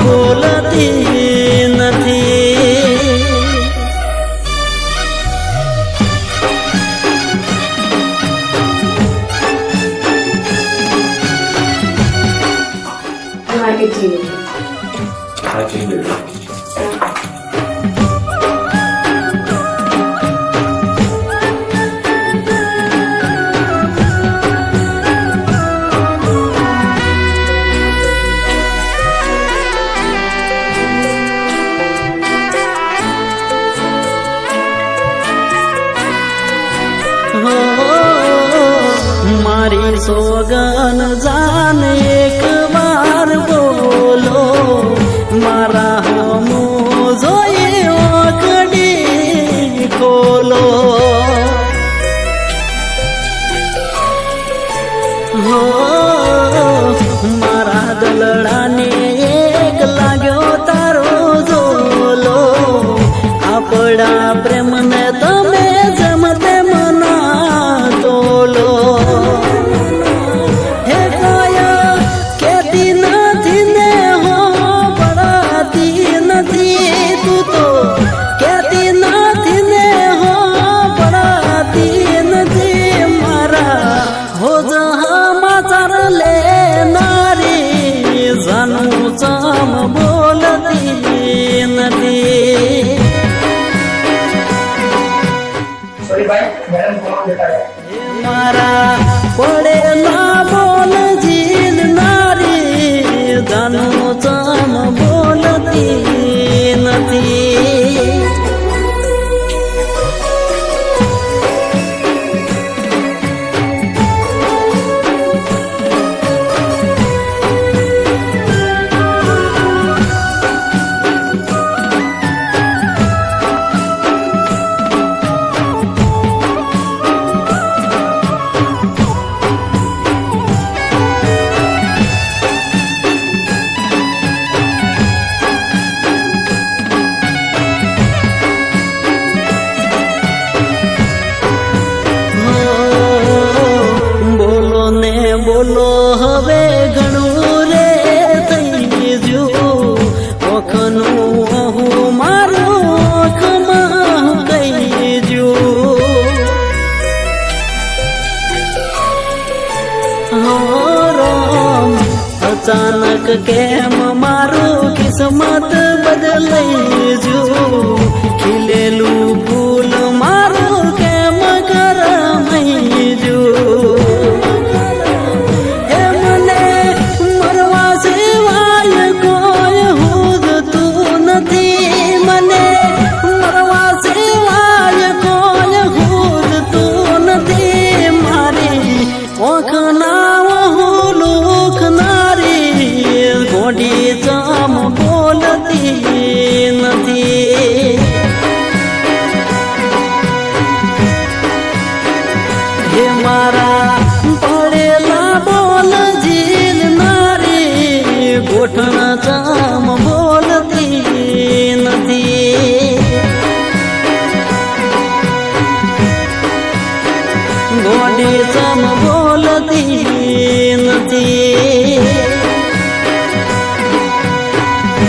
બોલતી નથી. મારી સોગન જાન એક વાર બોલો, મારા હમો જોઈ ઓખડી ખોલો. હો મારા દલડાને એક લાગ્યો તારો જોલો, આપણા પ્રેમને તમે જેમ તેમ ના તોલો. હે કાયા કેતી નથી ને હો પડાતી નથી, તું તો કેતી નથી ને હો પડાતી નથી. મારા હો સમાચાર લેનારી જાનું ચમ બોલતી નથી. મારા પડેલા બોલ જીલ નારી જાનું ચમ બોલતી નથી. બોલો હવે ઘણું રે થઈ ગયું, ઓખનું હું મારું ઓખમાં કહી ગયું. અચાનક કેમ મારું કિસ્મત બદલાઈ ગયું, ખીલેલું ફૂલ મારું કેમ કરમાઈ ગયું. મારા પડેલા બોલ જીલ નારી ગોઠણ ચમ બોલતી નથી. ગોડી ચમ બોલતી નથી.